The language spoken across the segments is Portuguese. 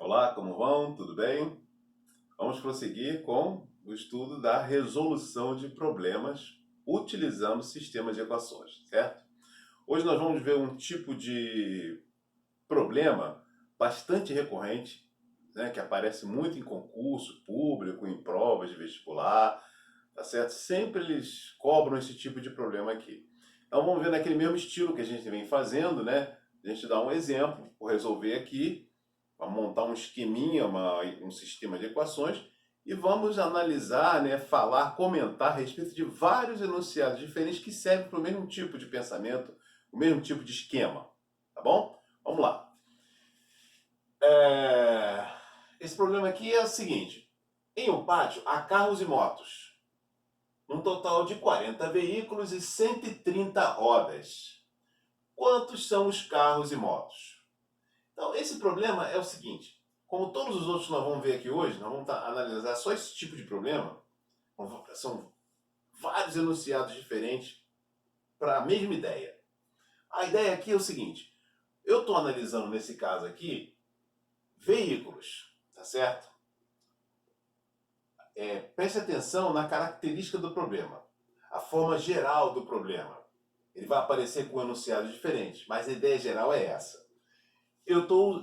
Olá, como vão? Tudo bem? Vamos prosseguir com o estudo da resolução de problemas utilizando sistemas de equações, certo? Hoje nós vamos ver um tipo de problema bastante recorrente, né, que aparece muito em concurso público, em provas de vestibular, tá certo? Sempre eles cobram esse tipo de problema aqui. Então vamos ver naquele mesmo estilo que a gente vem fazendo, né? A gente dá um exemplo, vou resolver aqui, vamos montar um esqueminha, um sistema de equações e vamos analisar, né, falar, comentar a respeito de vários enunciados diferentes que servem para o mesmo tipo de pensamento, o mesmo tipo de esquema, tá bom? Vamos lá. Esse problema aqui é o seguinte: em um pátio há carros e motos, um total de 40 veículos e 130 rodas. Quantos são os carros e motos? Então, esse problema é o seguinte: como todos os outros que nós vamos ver aqui hoje, nós vamos analisar só esse tipo de problema. São vários enunciados diferentes para a mesma ideia. A ideia aqui é o seguinte: eu estou analisando nesse caso aqui veículos, tá certo? Preste atenção na característica do problema, a forma geral do problema. Ele vai aparecer com enunciados diferentes, mas a ideia geral é essa. Eu tô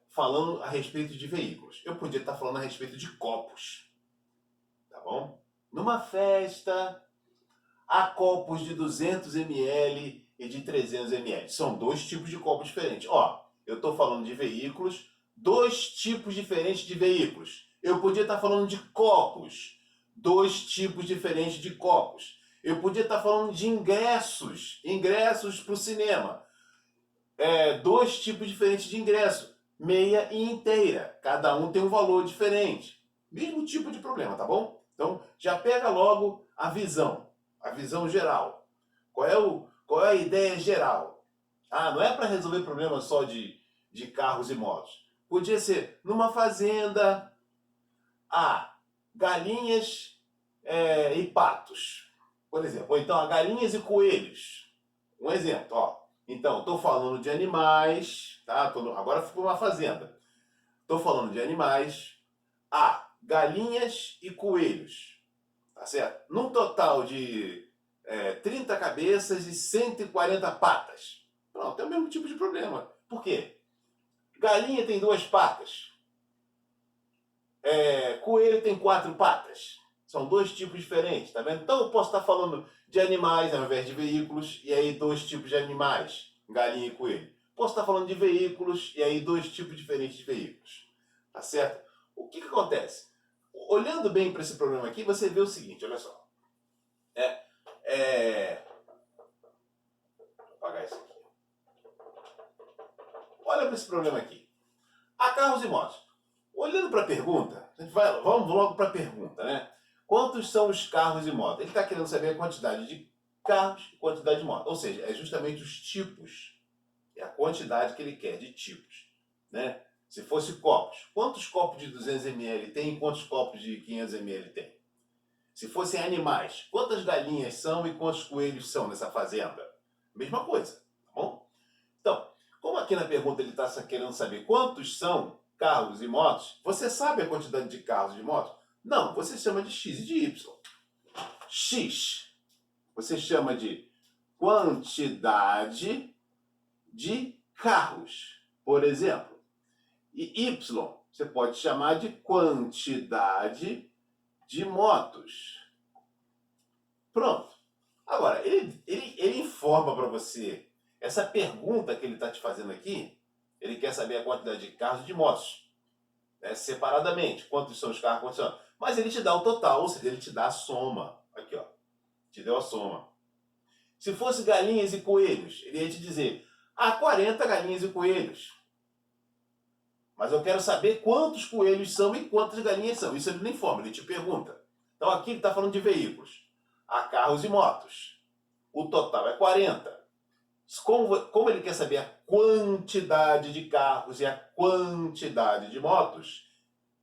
falando a respeito de veículos. Eu podia estar falando a respeito de copos, tá bom? Numa festa, há copos de 200 ml e de 300 ml. São dois tipos de copos diferentes. Ó, eu estou falando de veículos, dois tipos diferentes de veículos. Eu podia estar falando de copos, dois tipos diferentes de copos. Eu podia estar falando de ingressos para o cinema. Dois tipos diferentes de ingresso, meia e inteira. Cada um tem um valor diferente. Mesmo tipo de problema, tá bom? Então, já pega logo a visão geral. Qual é a ideia geral? Ah, não é para resolver problema só de carros e motos. Podia ser numa fazenda, galinhas e patos, por exemplo. Ou então, galinhas e coelhos. Um exemplo, ó. Então, estou falando de animais, tá? Agora ficou uma fazenda. Estou falando de animais, galinhas e coelhos, tá certo? Num total de 30 cabeças e 140 patas. Pronto, é o mesmo tipo de problema. Por quê? Galinha tem 2 patas. Coelho tem 4 patas. São dois tipos diferentes, tá vendo? Então eu posso estar falando de animais ao invés de veículos, e aí dois tipos de animais, galinha e coelho. Posso estar falando de veículos, e aí dois tipos diferentes de veículos. Tá certo? O que acontece? Olhando bem para esse problema aqui, você vê o seguinte, olha só. Vou apagar isso aqui. Olha para esse problema aqui. Há carros e motos. Olhando para a pergunta, vamos logo para a pergunta, né? Quantos são os carros e motos? Ele está querendo saber a quantidade de carros e quantidade de motos. Ou seja, é justamente os tipos. É a quantidade que ele quer de tipos, né? Se fosse copos, quantos copos de 200 ml tem e quantos copos de 500 ml tem? Se fossem animais, quantas galinhas são e quantos coelhos são nessa fazenda? Mesma coisa, tá bom? Então, como aqui na pergunta ele está querendo saber quantos são carros e motos, você sabe a quantidade de carros e de motos? Não, você chama de X e de Y. X, você chama de quantidade de carros, por exemplo. E Y, você pode chamar de quantidade de motos. Pronto. Agora, ele informa para você, essa pergunta que ele está te fazendo aqui, ele quer saber a quantidade de carros e de motos, né, separadamente. Quantos são os carros, quantos são. Mas ele te dá o total, ou seja, ele te dá a soma. Aqui, ó. Te deu a soma. Se fosse galinhas e coelhos, ele ia te dizer, há 40 galinhas e coelhos. Mas eu quero saber quantos coelhos são e quantas galinhas são. Isso ele não informa, ele te pergunta. Então aqui ele está falando de veículos. Há carros e motos. O total é 40. Como ele quer saber a quantidade de carros e a quantidade de motos,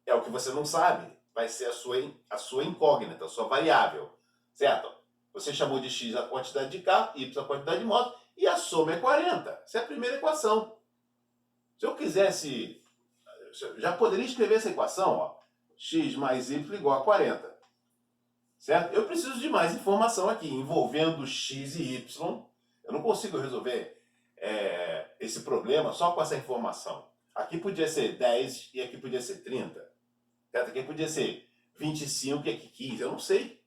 é o que você não sabe. Vai ser a sua incógnita, a sua variável. Certo? Você chamou de X a quantidade de carro, Y a quantidade de motos, e a soma é 40. Essa é a primeira equação. Se eu quisesse, já poderia escrever essa equação, ó, x mais y igual a 40. Certo? Eu preciso de mais informação aqui, envolvendo x e y. Eu não consigo resolver esse problema só com essa informação. Aqui podia ser 10 e aqui podia ser 30. Certo? Aqui podia ser 25 e aqui 15. Eu não sei.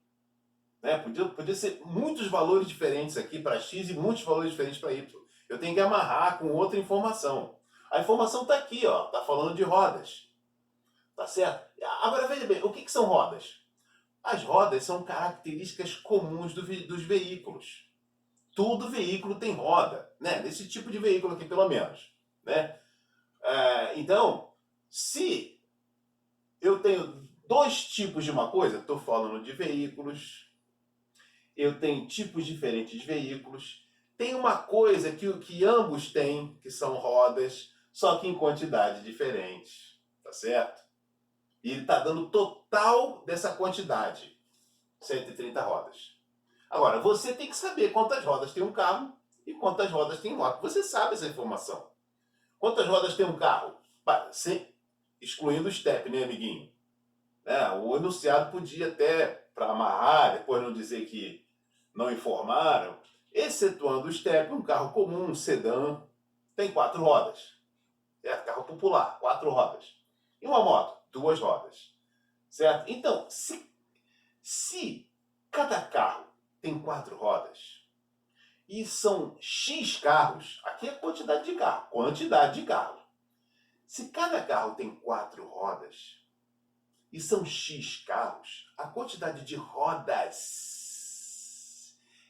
Né? Podia ser muitos valores diferentes aqui para x e muitos valores diferentes para y. Eu tenho que amarrar com outra informação. A informação está aqui, ó, está falando de rodas. Tá certo? Agora veja bem, o que são rodas? As rodas são características comuns dos veículos. Todo veículo tem roda, né? Desse tipo de veículo aqui, pelo menos. Né? Então, se eu tenho dois tipos de uma coisa, estou falando de veículos, eu tenho tipos diferentes de veículos, tem uma coisa que ambos têm, que são rodas, só que em quantidade diferente, tá certo? E ele está dando o total dessa quantidade, 130 rodas. Agora, você tem que saber quantas rodas tem um carro e quantas rodas tem um moto. Você sabe essa informação. Quantas rodas tem um carro? Excluindo o step, né, amiguinho? O enunciado podia até, para amarrar, depois não dizer que não informaram, excetuando o step, um carro comum, um sedã, tem 4 rodas. Carro popular, 4 rodas. E uma moto, 2 rodas. Certo? Então, se cada carro tem 4 rodas e são X carros, aqui é quantidade de carro, Se cada carro tem 4 rodas e são X carros, a quantidade de rodas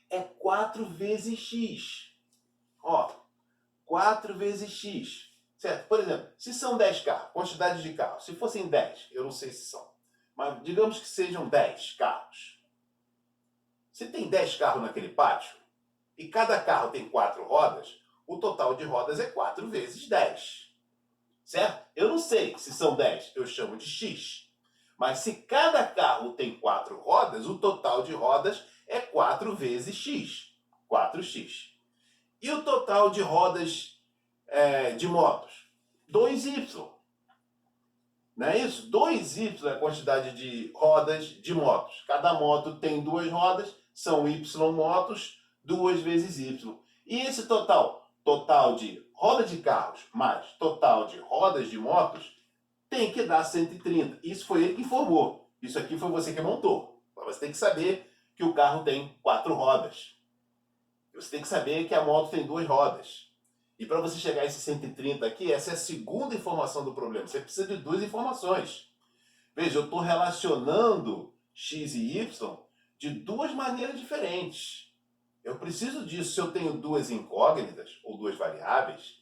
é 4 vezes X. Ó, 4 vezes X. Certo? Por exemplo, se são 10 carros, quantidade de carros, se fossem 10, eu não sei se são, mas digamos que sejam 10 carros. Se tem 10 carros naquele pátio, e cada carro tem 4 rodas, o total de rodas é 4 vezes 10. Certo? Eu não sei se são 10, eu chamo de X. Mas se cada carro tem 4 rodas, o total de rodas é 4 vezes X. 4x. E o total de rodas de motos? 2y. Não é isso? 2y é a quantidade de rodas de motos. Cada moto tem 2 rodas, são y motos, 2 vezes y. E esse total de roda de carros mais total de rodas de motos, tem que dar 130. Isso foi ele que informou. Isso aqui foi você que montou. Mas você tem que saber que o carro tem 4 rodas. Você tem que saber que a moto tem 2 rodas. E para você chegar a esse 130 aqui, essa é a segunda informação do problema. Você precisa de 2 informações. Veja, eu estou relacionando x e y de 2 maneiras diferentes. Eu preciso disso se eu tenho 2 incógnitas, ou 2 variáveis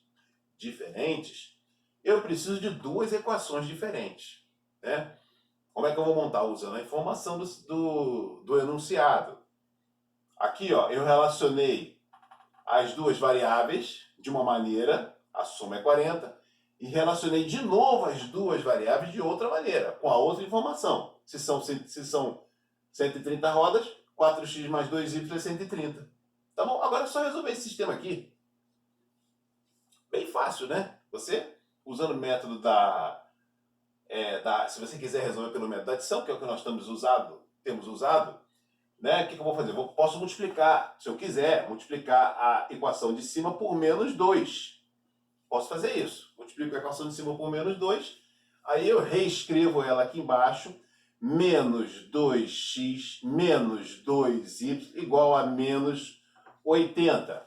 diferentes, eu preciso de 2 equações diferentes. Né? Como é que eu vou montar? Usando a informação do enunciado. Aqui, ó, eu relacionei as 2 variáveis de uma maneira, a soma é 40, e relacionei de novo as 2 variáveis de outra maneira, com a outra informação. Se são 130 rodas, 4x mais 2y é 130. Tá bom? Agora é só resolver esse sistema aqui. Bem fácil, né? Você, usando o método se você quiser resolver pelo método da adição, que é o que nós temos usado, né? O que eu vou fazer? Posso multiplicar, se eu quiser, multiplicar a equação de cima por menos 2. Posso fazer isso. Multiplico a equação de cima por menos 2, aí eu reescrevo ela aqui embaixo, menos 2x menos 2y igual a menos 80.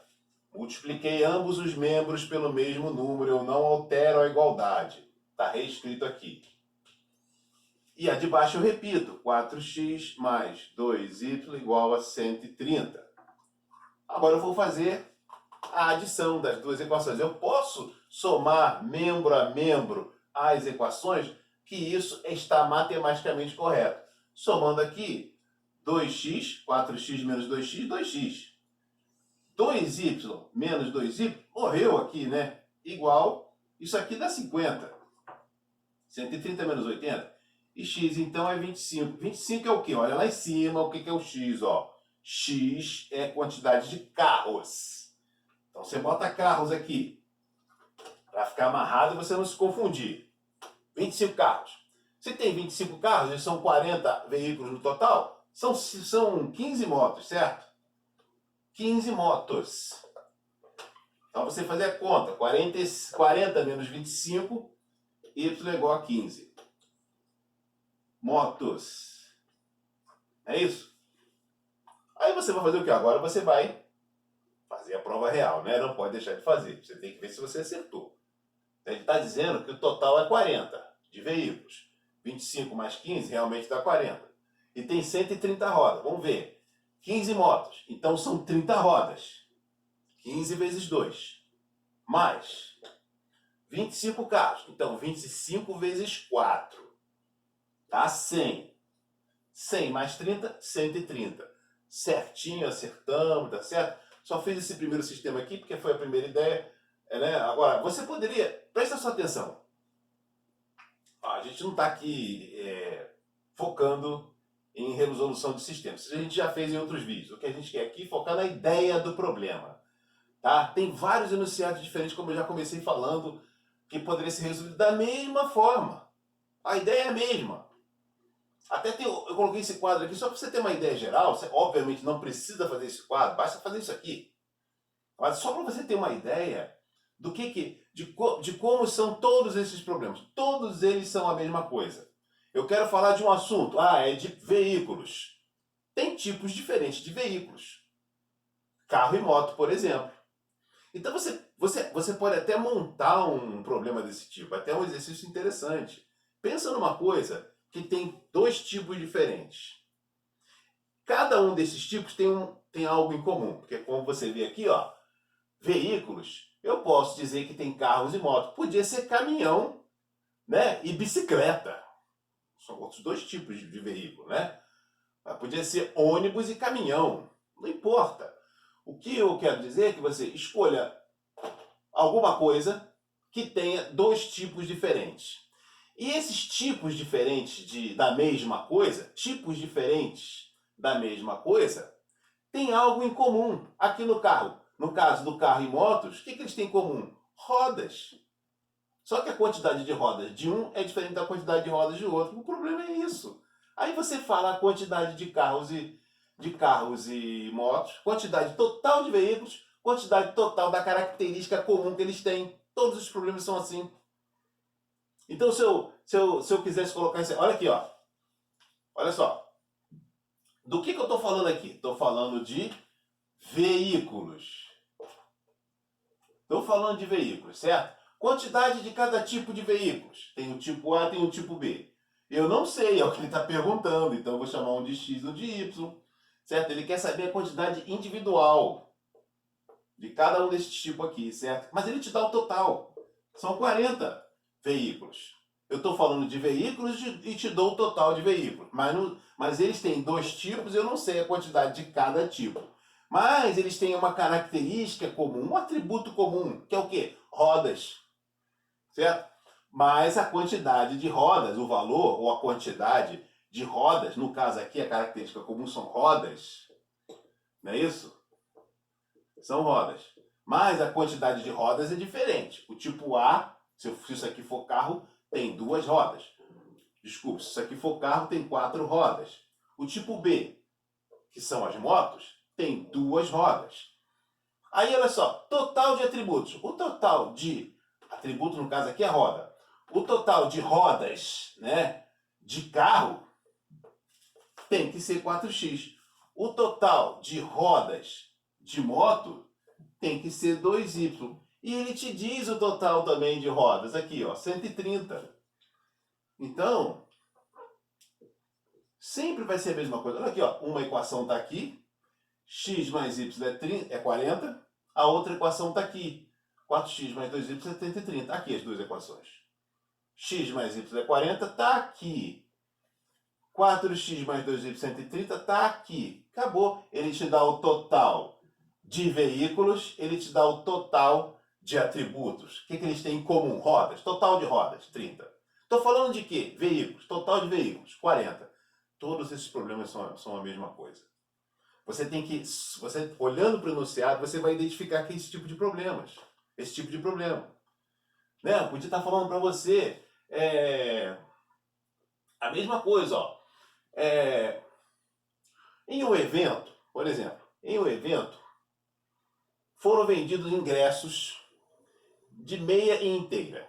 Multipliquei ambos os membros pelo mesmo número, eu não altero a igualdade. Está reescrito aqui. E a de baixo eu repito, 4x mais 2y igual a 130. Agora eu vou fazer a adição das 2 equações. Eu posso somar membro a membro as equações, que isso está matematicamente correto. Somando aqui, 2x, 4x menos 2x, 2x. 2y menos 2y, morreu aqui, né? Igual, isso aqui dá 50. 130 menos 80. E x, então, é 25. 25 é o quê? Olha lá em cima o que é o x, ó. X é quantidade de carros. Então, você bota carros aqui. para ficar amarrado e você não se confundir. 25 carros. Se tem 25 carros, e são 40 veículos no total, são 15 motos, certo? 15 motos. Então você fazer a conta, 40 menos 25, y é igual a 15. Motos. É isso? Aí você vai fazer o quê? Agora você vai fazer a prova real, né? Não pode deixar de fazer. Você tem que ver se você acertou. Ele está dizendo que o total é 40 de veículos. 25 mais 15 realmente dá 40. E tem 130 rodas. Vamos ver. 15 motos. Então são 30 rodas. 15 vezes 2. Mais 25 carros. Então 25 vezes 4. Dá 100. 100 mais 30, 130. Certinho, acertamos, tá certo? Só fiz esse primeiro sistema aqui porque foi a primeira ideia. Né? Agora, você poderia... Presta sua atenção. A gente não está aqui focando em resolução de sistemas. Isso a gente já fez em outros vídeos. O que a gente quer aqui é focar na ideia do problema. Tá? Tem vários enunciados diferentes, como eu já comecei falando, que poderia ser resolvido da mesma forma. A ideia é a mesma. Até eu coloquei esse quadro aqui só para você ter uma ideia geral. Você obviamente não precisa fazer esse quadro, basta fazer isso aqui. Mas só para você ter uma ideia do de como são todos esses problemas. Todos eles são a mesma coisa. Eu quero falar de um assunto, é de veículos. Tem tipos diferentes de veículos. Carro e moto, por exemplo. Então você pode até montar um problema desse tipo, até um exercício interessante. Pensa numa coisa que tem dois tipos diferentes. Cada um desses tipos tem algo em comum, porque como você vê aqui, veículos, eu posso dizer que tem carros e motos. Podia ser caminhão, né, e bicicleta. São outros dois tipos de veículo, né? Podia ser ônibus e caminhão. Não importa. O que eu quero dizer é que você escolha alguma coisa que tenha dois tipos diferentes. E esses tipos diferentes da mesma coisa, tem algo em comum. Aqui no carro, no caso do carro e motos, o que eles têm em comum? Rodas. Só que a quantidade de rodas de um é diferente da quantidade de rodas de outro. O problema é isso. Aí você fala a quantidade de carros e motos, quantidade total de veículos, quantidade total da característica comum que eles têm. Todos os problemas são assim. Então, se eu quisesse colocar isso... Olha aqui, olha só. Do que eu estou falando aqui? Estou falando de veículos. Estou falando de veículos, certo? Quantidade de cada tipo de veículos. Tem o tipo A, tem o tipo B. Eu não sei, é o que ele está perguntando. Então, eu vou chamar um de X ou de Y. Certo? Ele quer saber a quantidade individual de cada um desses tipos aqui, certo? Mas ele te dá o total. São 40 veículos. Eu estou falando de veículos e te dou o total de veículos. Mas eles têm dois tipos, eu não sei a quantidade de cada tipo. Mas eles têm uma característica comum, um atributo comum, que é o quê? Rodas. Certo? Mas a quantidade de rodas, o valor ou a quantidade de rodas, no caso aqui a característica comum são rodas, não é isso? São rodas. Mas a quantidade de rodas é diferente. O tipo A, se isso aqui for carro, tem 2 rodas. Desculpe, se isso aqui for carro, tem 4 rodas. O tipo B, que são as motos, tem 2 rodas. Aí, olha só, total de atributos. O total de atributo, no caso aqui, é roda. O total de rodas, né, de carro tem que ser 4x. O total de rodas de moto tem que ser 2y. E ele te diz o total também de rodas aqui, 130. Então, sempre vai ser a mesma coisa. Olha aqui, uma equação está aqui. X mais y é 40. A outra equação está aqui. 4x mais 2y é 130. Aqui as duas equações. X mais y é 40, está aqui. 4x mais 2y 130 está aqui. Acabou. Ele te dá o total de veículos, ele te dá o total de atributos. O que eles têm em comum? Rodas. Total de rodas, 30. Estou falando de quê? Veículos. Total de veículos, 40. Todos esses problemas são a mesma coisa. Você olhando para o enunciado, você vai identificar que esse tipo de problemas. Esse tipo de problema. Né? Eu podia estar falando para você a mesma coisa. Ó. É, em um evento, por exemplo, em um evento, foram vendidos ingressos de meia e inteira.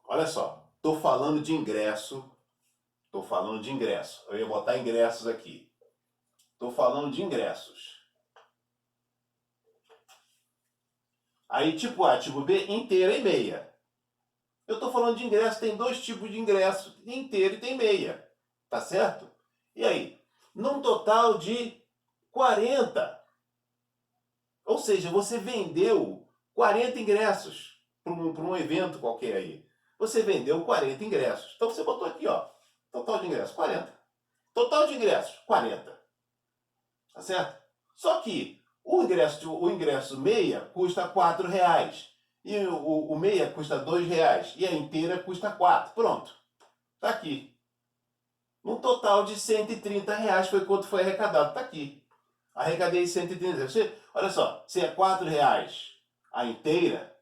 Olha só, estou falando de ingresso. Estou falando de ingresso. Eu ia botar ingressos aqui. Estou falando de ingressos. Aí tipo A, tipo B, inteira e meia. Eu estou falando de ingresso, tem dois tipos de ingresso, tem inteiro e tem meia. Tá certo? E aí? Num total de 40. Ou seja, você vendeu 40 ingressos para um evento qualquer aí. Você vendeu 40 ingressos. Então você botou aqui, ó. Total de ingressos, 40. Total de ingressos, 40. Tá certo? Só que o ingresso meia custa R$ 4. E o meia custa R$ 2. E a inteira custa 4. Pronto. Tá aqui. Um total de R$ 130 foi quanto foi arrecadado. Tá aqui. Arrecadei 130. Olha só, se é R$ 4 a inteira,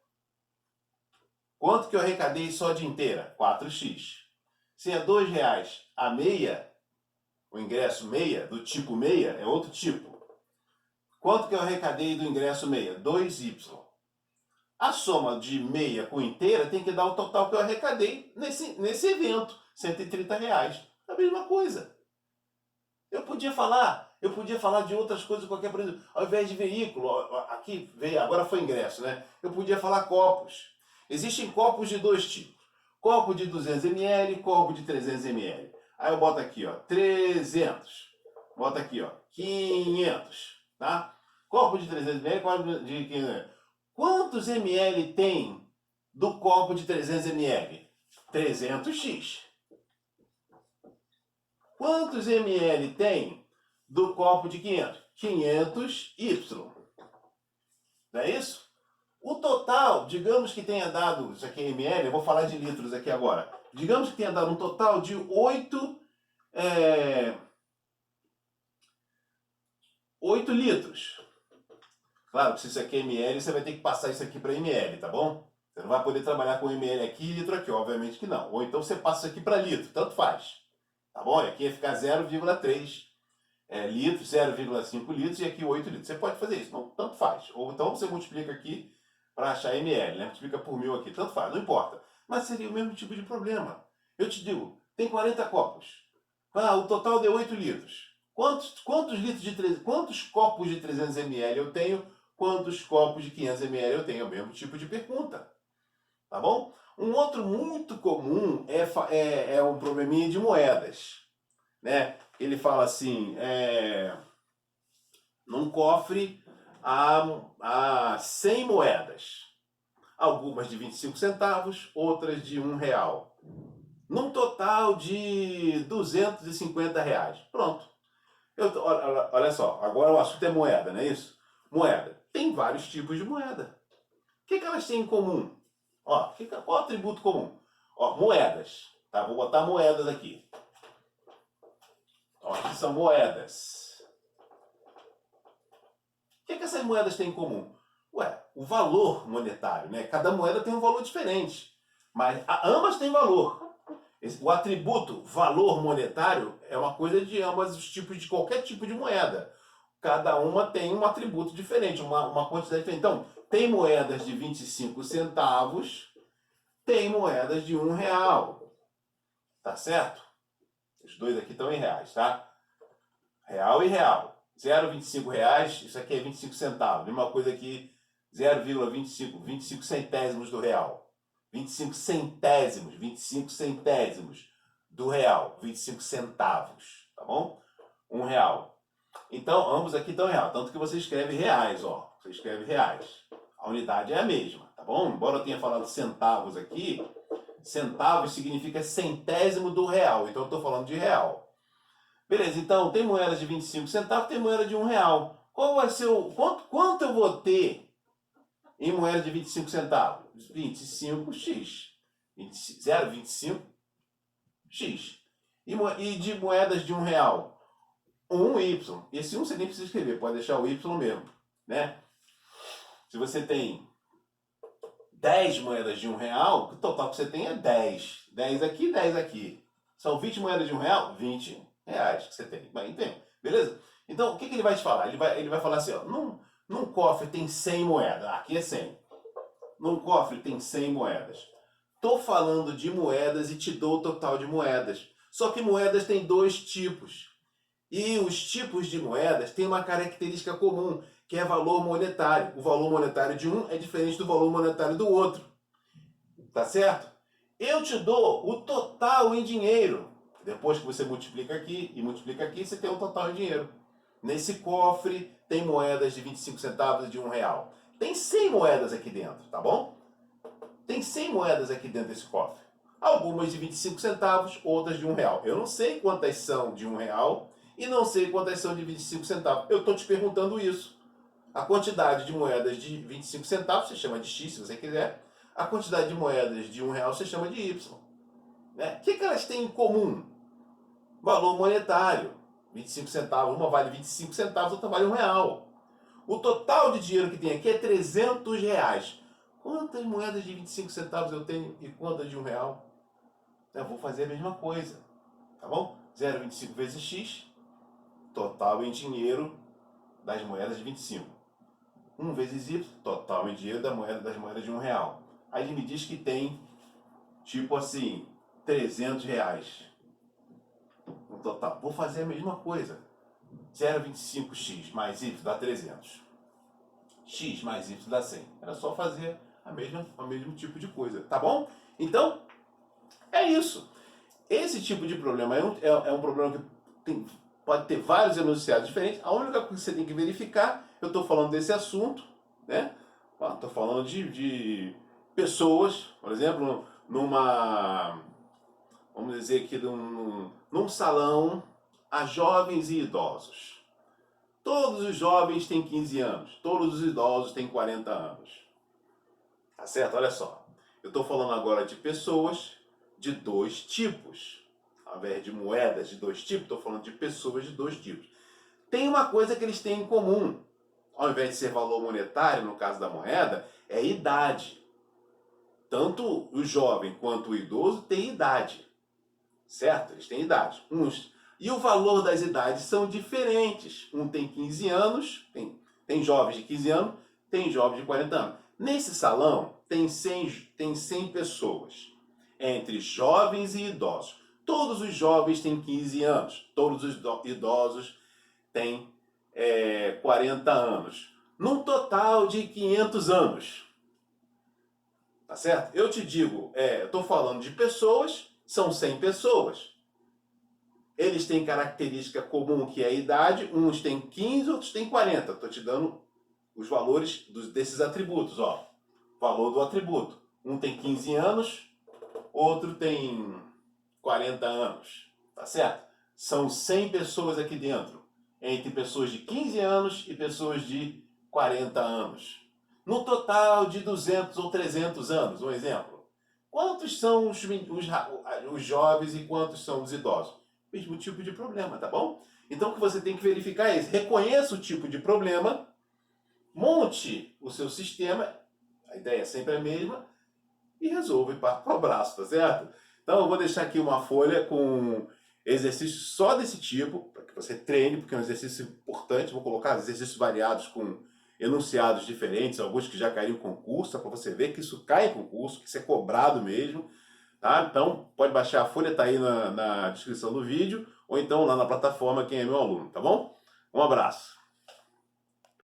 quanto que eu arrecadei só de inteira? 4x. Se é R$ 2 a meia, o ingresso meia, do tipo meia, é outro tipo. Quanto que eu arrecadei do ingresso meia? 2y. A soma de meia com inteira tem que dar o total que eu arrecadei nesse evento. R$ 130. A mesma coisa. Eu podia falar de outras coisas qualquer, por exemplo, ao invés de veículo, aqui veio, agora foi ingresso, né? Eu podia falar copos. Existem copos de dois tipos. Copo de 200 ml, copo de 300 ml. Aí eu boto aqui, ó, 300. Bota aqui, ó, 500, tá? Copo de 300 ml, copo de 500 ml. Quantos ml tem do copo de 300 ml? 300x. Quantos ml tem do copo de 500? 500y. Não é isso? O total, digamos que tenha dado, isso aqui é ml, eu vou falar de litros aqui agora. Digamos que tenha dado um total de 8 litros. Claro que se isso aqui é ml, você vai ter que passar isso aqui para ml, tá bom? Você não vai poder trabalhar com ml aqui e litro aqui, obviamente que não. Ou então você passa isso aqui para litro, tanto faz. Tá bom? E aqui ia ficar 0,3 litros, 0,5 litros e aqui 8 litros. Você pode fazer isso, não, tanto faz. Ou então você multiplica aqui para achar ml, né? Multiplica por 1000 aqui, tanto faz, não importa. Mas seria o mesmo tipo de problema. Eu te digo, tem 40 copos. O total deu 8 litros. Quantos copos de 300 ml eu tenho? Quantos copos de 500 ml eu tenho? É o mesmo tipo de pergunta. Tá bom? Um outro muito comum é um probleminha de moedas. Né? Ele fala assim, num cofre há 100 moedas. Algumas de 25 centavos, outras de R$ 1. Num total de R$ 250. Pronto. Olha só, agora o assunto é moeda, não é isso? Moeda. Tem vários tipos de moeda. O que elas têm em comum? Ó, qual é o atributo comum? Ó, moedas. Tá? Vou botar moedas aqui. Ó, aqui são moedas. O que essas moedas têm em comum? Ué, o valor monetário, né? Cada moeda tem um valor diferente, mas ambas têm valor. O atributo valor monetário é uma coisa de ambos os tipos de qualquer tipo de moeda. Cada uma tem um atributo diferente, uma quantidade diferente. Então, tem moedas de 25 centavos, tem moedas de R$ 1. Tá certo? Os dois aqui estão em reais, tá? Real e real. 0,25 reais, isso aqui é 25 centavos. Mesma coisa aqui, 0,25 centésimos do real. 25 centésimos do real. 25 centavos, tá bom? R$ 1. Então, ambos aqui estão em real. Tanto que você escreve reais, ó. Você escreve reais. A unidade é a mesma, tá bom? Embora eu tenha falado centavos aqui, centavos significa centésimo do real. Então, eu estou falando de real. Beleza, então tem moedas de 25 centavos, tem moeda de R$ 1. Qual vai ser quanto eu vou ter em moeda de 25 centavos? 25x. 0,25x. E de moedas de R$ 1? 1y. Esse 1 você nem precisa escrever, pode deixar o y mesmo. Né? Se você tem 10 moedas de R$ 1, o total que você tem é 10. 10 aqui, 10 aqui. São 20 moedas de R$ 1, 20 reais que você tem. Bem, tem. Beleza? Então, o que ele vai te falar? Ele vai falar assim, ó, num cofre tem 100 moedas. Aqui é 100. Num cofre tem 100 moedas. Tô falando de moedas e te dou o total de moedas. Só que moedas tem dois tipos. E os tipos de moedas têm uma característica comum, que é valor monetário. O valor monetário de um é diferente do valor monetário do outro. Tá certo? Eu te dou o total em dinheiro. Depois que você multiplica aqui e multiplica aqui, você tem um total em dinheiro. Nesse cofre tem moedas de 25 centavos e de R$ 1. Tem 100 moedas aqui dentro, tá bom? Tem 100 moedas aqui dentro desse cofre. Algumas de 25 centavos, outras de R$ 1. Eu não sei quantas são de R$ 1 e não sei quantas são de 25 centavos. Eu estou te perguntando isso. A quantidade de moedas de 25 centavos você chama de X, se você quiser. A quantidade de moedas de R$ 1 você chama de Y. Né? O que elas têm em comum? Valor monetário. 25 centavos, uma vale 25 centavos, outra vale R$ 1. O total de dinheiro que tem aqui é R$ 300. Quantas moedas de 25 centavos eu tenho e quantas de R$ 1? Eu vou fazer a mesma coisa, tá bom? 0,25 vezes X, total em dinheiro das moedas de 25. 1 vezes Y, total em dinheiro das moedas de R$ 1. Aí ele me diz que tem, tipo assim, R$ 300 no total. Vou fazer a mesma coisa. 0,25x mais y dá 300. X mais y dá 100. Era só fazer o mesmo tipo de coisa, tá bom? Então, é isso. Esse tipo de problema é um problema que pode ter vários enunciados diferentes. A única coisa que você tem que verificar, eu estou falando desse assunto, né? Estou falando de pessoas, por exemplo, vamos dizer aqui, num salão a jovens e idosos. Todos os jovens têm 15 anos, todos os idosos têm 40 anos. Tá certo? Olha só. Eu estou falando agora de pessoas de dois tipos. Ao invés de moedas de dois tipos, estou falando de pessoas de dois tipos. Tem uma coisa que eles têm em comum. Ao invés de ser valor monetário, no caso da moeda, é idade. Tanto o jovem quanto o idoso têm idade. Certo? Eles têm idade. E o valor das idades são diferentes. Um tem 15 anos, tem jovens de 15 anos, tem jovens de 40 anos. Nesse salão tem 100 pessoas, entre jovens e idosos. Todos os jovens têm 15 anos, todos os idosos têm 40 anos. Num total de 500 anos. Tá certo? Eu te digo, eu estou falando de pessoas, são 100 pessoas. Eles têm característica comum, que é a idade. Uns têm 15, outros têm 40. Estou te dando os valores desses atributos. Ó. Valor do atributo. Um tem 15 anos, outro tem 40 anos. Tá certo? São 100 pessoas aqui dentro. Entre pessoas de 15 anos e pessoas de 40 anos. No total de 200 ou 300 anos, um exemplo. Quantos são os jovens e quantos são os idosos? Mesmo tipo de problema, tá bom? Então o que você tem que verificar é isso. Reconheça o tipo de problema, monte o seu sistema, a ideia é sempre a mesma, e resolva e para o abraço, tá certo? Então eu vou deixar aqui uma folha com exercícios só desse tipo, para que você treine, porque é um exercício importante. Vou colocar exercícios variados com enunciados diferentes, alguns que já caíram em concurso, para você ver que isso cai em concurso, que isso é cobrado mesmo. Tá? Então, pode baixar a folha, tá aí na descrição do vídeo, ou então lá na plataforma, quem é meu aluno, tá bom? Um abraço.